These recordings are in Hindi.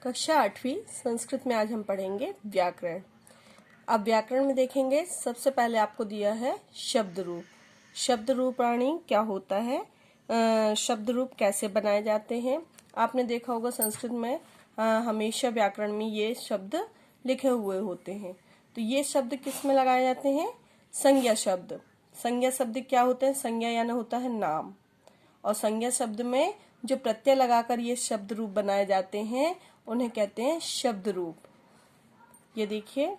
कक्षा 8वीं संस्कृत में आज हम पढ़ेंगे व्याकरण। अब व्याकरण में देखेंगे, सबसे पहले आपको दिया है शब्द रूप। शब्द रूपाणी क्या होता है, शब्द रूप कैसे बनाए जाते हैं। आपने देखा होगा संस्कृत में हमेशा व्याकरण में ये शब्द लिखे हुए होते हैं। तो ये शब्द किस में लगाए जाते हैं? संज्ञा शब्द। संज्ञा शब्द क्या होते हैं? संज्ञा यानी होता है नाम, और संज्ञा शब्द में जो प्रत्यय लगाकर ये शब्द रूप बनाए जाते हैं उन्हें कहते हैं शब्द रूप। ये देखिए,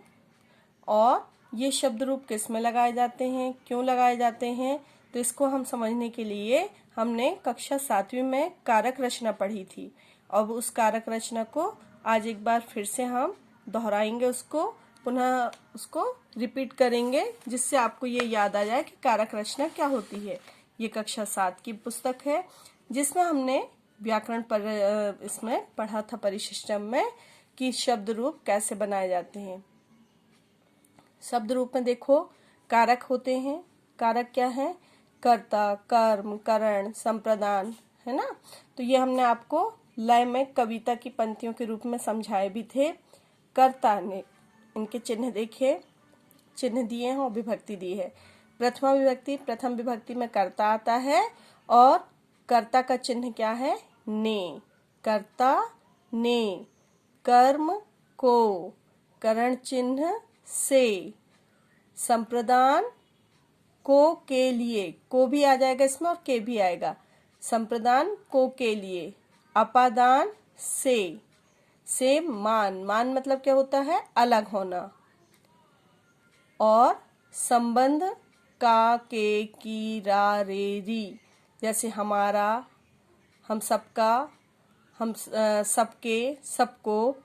और ये शब्द रूप किस में लगाए जाते हैं, क्यों लगाए जाते हैं, तो इसको हम समझने के लिए हमने कक्षा 7वीं में कारक रचना पढ़ी थी। अब उस कारक रचना को आज एक बार फिर से हम दोहराएंगे, उसको पुनः उसको रिपीट करेंगे, जिससे आपको ये याद आ जाए कि कारक रचना क्या होती है। ये कक्षा 7 की पुस्तक है जिसमें हमने व्याकरण पर इसमें पढ़ा था परिशिष्टम में कि शब्द रूप कैसे बनाए जाते हैं। शब्द रूप में देखो कारक होते हैं। कारक क्या है? कर्ता, कर्म, करण, संप्रदान, है ना। तो ये हमने आपको लय में कविता की पंक्तियों के रूप में समझाए भी थे। कर्ता ने इनके चिन्ह देखिए, चिन्ह दिए हैं और विभक्ति दी है। प्रथमा विभक्ति, प्रथम विभक्ति में कर्ता आता है और कर्ता का चिन्ह क्या है? ने। कर्ता ने, कर्म को, करण चिन्ह से, संप्रदान को के लिए, को भी आ जाएगा इसमें और के भी आएगा। संप्रदान को के लिए, अपादान से मान, मान मतलब क्या होता है? अलग होना। और संबंध का, के, की, रा, रे, री, जैसे हमारा, हम सबका, हम सबके, सबको,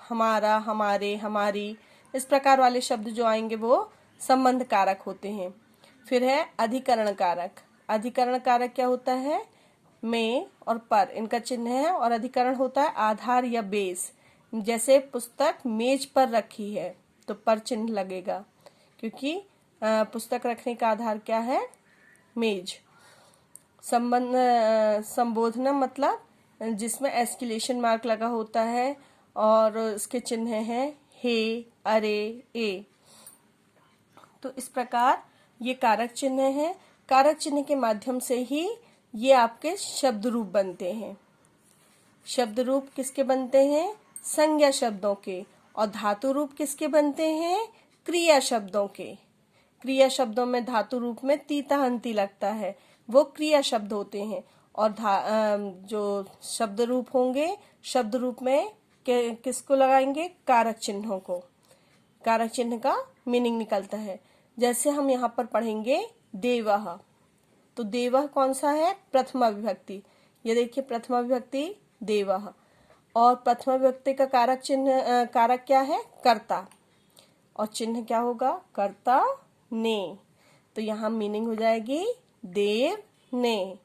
हमारा, हमारे, हमारी, इस प्रकार वाले शब्द जो आएंगे वो संबंध कारक होते हैं। फिर है अधिकरण कारक। अधिकरण कारक क्या होता है? में और पर, इनका चिन्ह है, और अधिकरण होता है आधार या बेस। जैसे पुस्तक मेज पर रखी है तो पर चिन्ह लगेगा, क्योंकि पुस्तक रखने का आधार क्या है? मेज। संबंध संबोधना मतलब जिसमें एस्केलेशन मार्क लगा होता है और इसके चिन्ह हैं हे, अरे, ए। तो इस प्रकार ये कारक चिन्ह हैं। कारक चिन्ह के माध्यम से ही ये आपके शब्द रूप बनते हैं। शब्द रूप किसके बनते हैं? संज्ञा शब्दों के। और धातु रूप किसके बनते हैं? क्रिया शब्दों के। क्रिया शब्दों में धातु रूप में तीता हंती लगता है, वो क्रिया शब्द होते हैं। और जो शब्द रूप होंगे, शब्द रूप में किसको लगाएंगे? कारक चिन्हों को। कारक चिन्ह का मीनिंग निकलता है। जैसे हम यहाँ पर पढ़ेंगे देवः, तो देवः कौन सा है? प्रथमा विभक्ति। ये देखिए प्रथमा विभक्ति देवः, और प्रथमा विभक्ति का कारक चिन्ह, कारक क्या है? कर्ता, और चिन्ह क्या होगा? कर्ता ने। तो यहाँ मीनिंग हो जाएगी देव ने,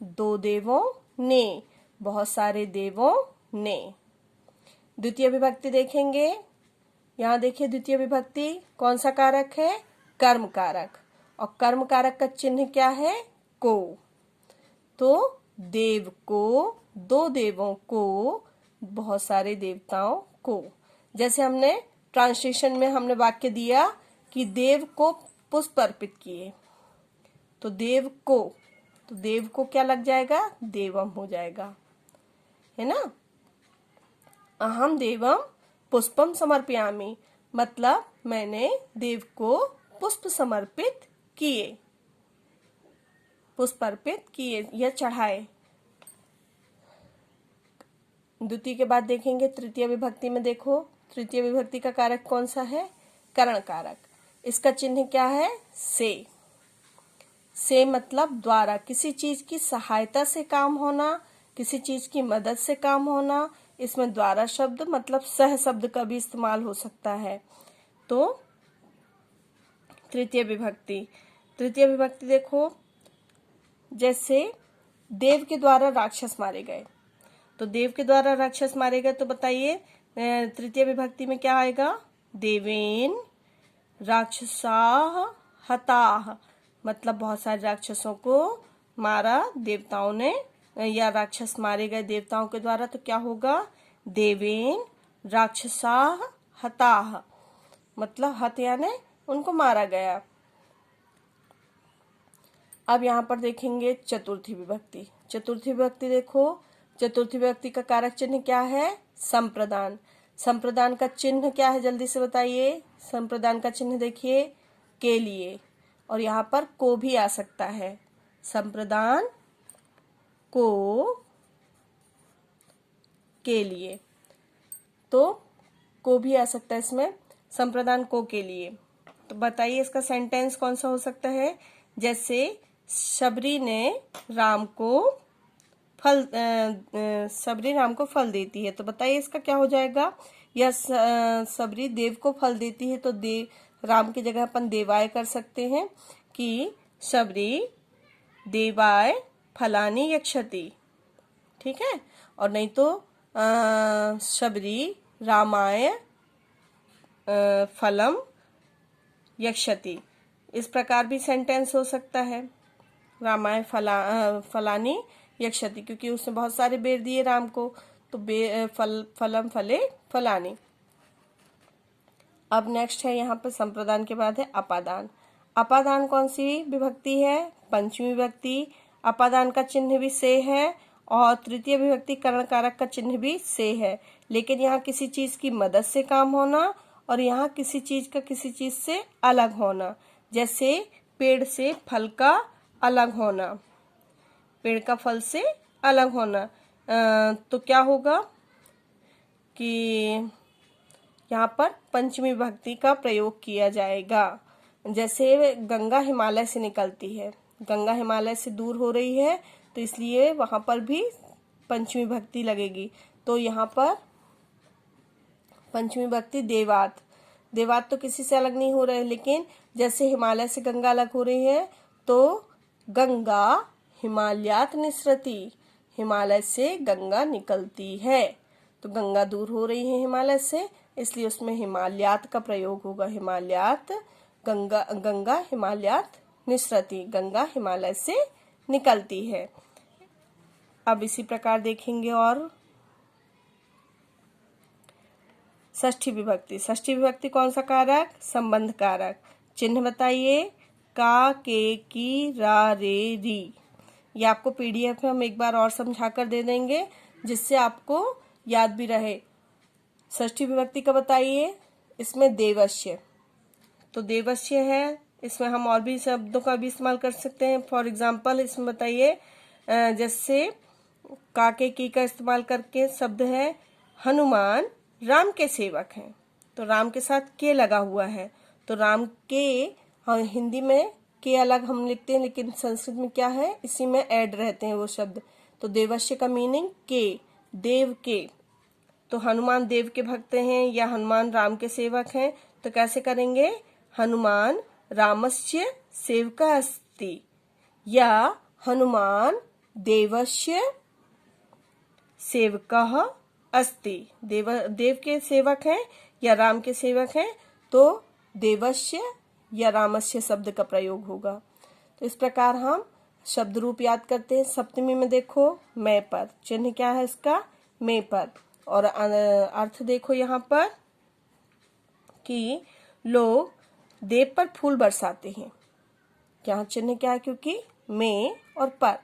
दो देवों ने, बहुत सारे देवों ने। द्वितीय विभक्ति देखेंगे, यहाँ देखिए द्वितीय विभक्ति कौन सा कारक है? कर्म कारक, और कर्म कारक का चिन्ह क्या है? को। तो देव को, दो देवों को, बहुत सारे देवताओं को। जैसे हमने ट्रांसलेशन में हमने वाक्य दिया कि देव को पुष्प अर्पित किए, तो देव को, तो देव को क्या लग जाएगा? देवम हो जाएगा, है ना। अहम देवम पुष्पम समर्पयामि, मतलब मैंने देव को पुष्प समर्पित किए, पुष्प अर्पित किए या चढ़ाए। द्वितीय के बाद देखेंगे तृतीय विभक्ति में। देखो तृतीय विभक्ति का कारक कौन सा है? करण कारक। इसका चिन्ह क्या है? से मतलब द्वारा, किसी चीज की सहायता से काम होना, किसी चीज की मदद से काम होना। इसमें द्वारा शब्द मतलब सह शब्द का भी इस्तेमाल हो सकता है। तो तृतीय विभक्ति, तृतीय विभक्ति देखो, जैसे देव के द्वारा राक्षस मारे गए, तो देव के द्वारा राक्षस मारे गए, तो बताइए तृतीय विभक्ति में क्या आएगा? देवेन राक्षसाः हताः, मतलब बहुत सारे राक्षसों को मारा देवताओं ने, या राक्षस मारे गए देवताओं के द्वारा। तो क्या होगा? देवेन राक्षसाः हताः, मतलब हत यानी उनको मारा गया। अब यहाँ पर देखेंगे चतुर्थी विभक्ति। चतुर्थी विभक्ति देखो, चतुर्थी विभक्ति का कारक चिन्ह क्या है? संप्रदान। संप्रदान का चिन्ह क्या है, जल्दी से बताइए। संप्रदान का चिन्ह देखिए, के लिए, और यहाँ पर को भी आ सकता है। संप्रदान को, के लिए, तो को भी आ सकता है इसमें, संप्रदान को के लिए। तो बताइए इसका सेंटेंस कौन सा हो सकता है? जैसे शबरी ने राम को फल शबरी राम को फल देती है, तो बताइए इसका क्या हो जाएगा? या शबरी देव को फल देती है, तो देव राम की जगह अपन देवाय कर सकते हैं कि शबरी देवाय फलानी यक्षति, ठीक है। और नहीं तो शबरी रामाय फलम यक्षति, इस प्रकार भी सेंटेंस हो सकता है। रामाय फलानी यक्षति, क्योंकि उसने बहुत सारे बेर दिए राम को, तो फलम फले फलानी। अब नेक्स्ट है यहाँ पर संप्रदान के बाद है अपादान। अपादान कौन सी विभक्ति है? पंचमी विभक्ति। अपादान का चिन्ह भी से है और तृतीय विभक्ति करण कारक का चिन्ह भी से है, लेकिन यहाँ किसी चीज की मदद से काम होना और यहाँ किसी चीज का किसी चीज से अलग होना। जैसे पेड़ से फल का अलग होना, पेड़ का फल से अलग होना, तो क्या होगा कि यहाँ पर पंचमी विभक्ति का प्रयोग किया जाएगा। जैसे गंगा हिमालय से निकलती है, गंगा हिमालय से दूर हो रही है, तो इसलिए वहां पर भी पंचमी विभक्ति लगेगी। तो यहाँ पर पंचमी विभक्ति देवात। देवात तो किसी से अलग नहीं हो रहे, लेकिन जैसे हिमालय से गंगा अलग हो रही है, तो गंगा हिमालयात निसरति, हिमालय से गंगा निकलती है, तो गंगा दूर हो रही है हिमालय से, इसलिए उसमें हिमालयात का प्रयोग होगा। हिमालयात, गंगा, गंगा हिमालयात निसरति, गंगा हिमालय से निकलती है। अब इसी प्रकार देखेंगे और षष्ठी विभक्ति। षष्ठी विभक्ति कौन सा कारक? संबंध कारक। चिन्ह बताइए। का, के, की, रा, रे, री। ये आपको पीडीएफ में हम एक बार और समझा कर दे देंगे, जिससे आपको याद भी रहे। षष्ठी विभक्ति का बताइए। इसमें देवश्य, तो देवश्य है, इसमें हम और भी शब्दों का भी इस्तेमाल कर सकते हैं। फॉर एग्जाम्पल इसमें बताइए, जैसे का, के, की का इस्तेमाल करके शब्द है हनुमान राम के सेवक हैं, तो राम के साथ के लगा हुआ है, तो राम के, हाँ हिंदी में के अलग हम लिखते हैं, लेकिन संस्कृत में क्या है, इसी में ऐड रहते हैं वो शब्द। तो देवश्य का मीनिंग के, देव के, तो हनुमान देव के भक्त हैं या हनुमान राम के सेवक हैं, तो कैसे करेंगे? हनुमान रामस्य सेवका अस्ति, या हनुमान देवस्य सेवकः अस्ति। देव के सेवक हैं या राम के सेवक हैं, तो देवस्य या रामस्य शब्द का प्रयोग होगा। तो इस प्रकार हम शब्द रूप याद करते हैं। सप्तमी में देखो, मैं पर, चिन्ह क्या है इसका? मैं पर। और अर्थ देखो यहाँ पर कि लोग देव पर फूल बरसाते हैं, यहाँ चिन्ह क्या है? क्योंकि मैं और पर,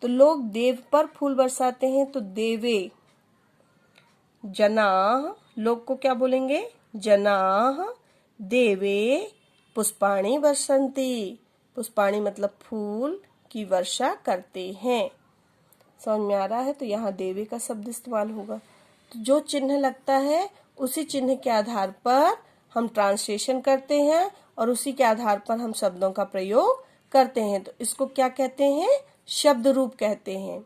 तो लोग देव पर फूल बरसाते हैं, तो देवे। जनाः, लोग को क्या बोलेंगे? जनाः देवे पुष्पाणि वर्षन्ति, पुष्पाणि मतलब फूल की वर्षा करते हैं। समझ में आ रहा है? तो यहाँ देवे का शब्द इस्तेमाल होगा। तो जो चिन्ह लगता है उसी चिन्ह के आधार पर हम ट्रांसलेशन करते हैं और उसी के आधार पर हम शब्दों का प्रयोग करते हैं। तो इसको क्या कहते हैं? शब्द रूप कहते हैं।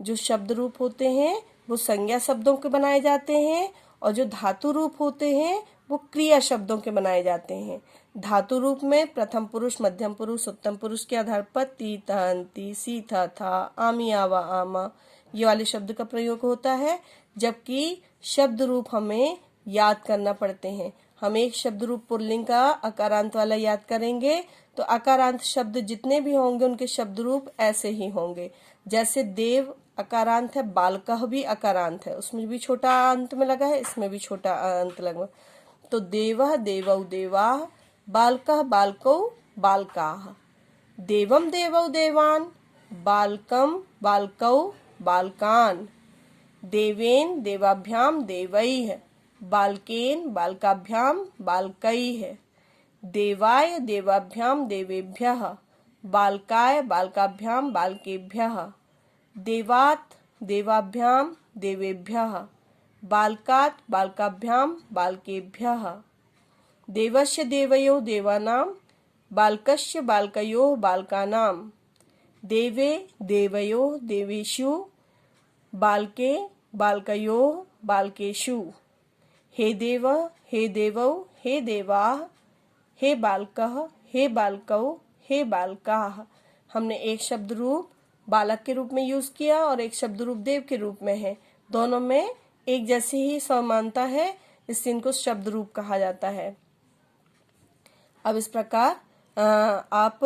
जो शब्द रूप होते हैं वो संज्ञा शब्दों के बनाए जाते हैं, और जो धातु रूप होते हैं वो क्रिया शब्दों के बनाए जाते हैं। धातु रूप में प्रथम पुरुष, मध्यम पुरुष, उत्तम पुरुष के आधार पर ती, ती, सी, था, आमी, आवा, आमा, ये वाले शब्द का प्रयोग होता है। जबकि शब्द रूप हमें याद करना पड़ते हैं। हम एक शब्द रूप पुल्लिंग का अकारांत वाला याद करेंगे, तो अकारांत शब्द जितने भी होंगे उनके शब्द रूप ऐसे ही होंगे। जैसे देव अकारांत है, बालकः भी अकारांत है, उसमें भी छोटा अंत में लगा है, इसमें भी छोटा अंत लगा। तो देवः देवौ देवाः, बालकः बालकौ बालकाः, देवम देवौ देवान्, बालकम बालकौ बालकान्, देवेन देवाभ्याम देवैः, बालकेन बालकाभ्याम बालकैः, देवाय देवाभ्याम देवेभ्यः, बालकाय बालकाभ्याम बालकेभ्यः, देवात् देवाभ्याम देवेभ्यः, बालकात् बालकाभ्याम बालकेभ्यः, देवस्य देवयोः देवानां, बालकस्य बालकयोः बालकानां, देवे देवयोः देवेषु, बालके बालकयोः बालकेषु, हे देव हे देवौ हे देवाः, हे बालकः हे बालकौ हे बालकाः। हमने एक शब्द रूप बालक के रूप में यूज किया और एक शब्द रूप देव के रूप में है, दोनों में एक जैसी ही समानता है, इससे इनको शब्द रूप कहा जाता है। अब इस प्रकार आप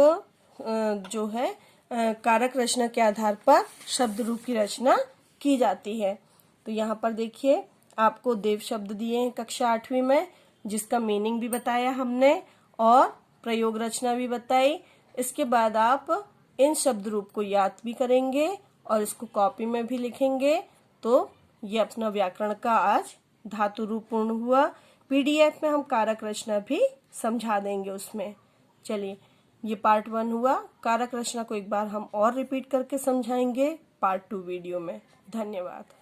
जो है कारक रचना के आधार पर शब्द रूप की रचना की जाती है। तो यहाँ पर देखिए आपको देव शब्द दिए हैं कक्षा 8वीं में, जिसका मीनिंग भी बताया हमने और प्रयोग रचना भी बताई। इसके बाद आप इन शब्द रूप को याद भी करेंगे और इसको कॉपी में भी लिखेंगे। तो ये अपना व्याकरण का आज धातु रूप पूर्ण हुआ। पीडीएफ में हम कारक रचना भी समझा देंगे उसमें। चलिए, ये पार्ट 1 हुआ। कारक रचना को एक बार हम और रिपीट करके समझाएंगे पार्ट 2 वीडियो में। धन्यवाद।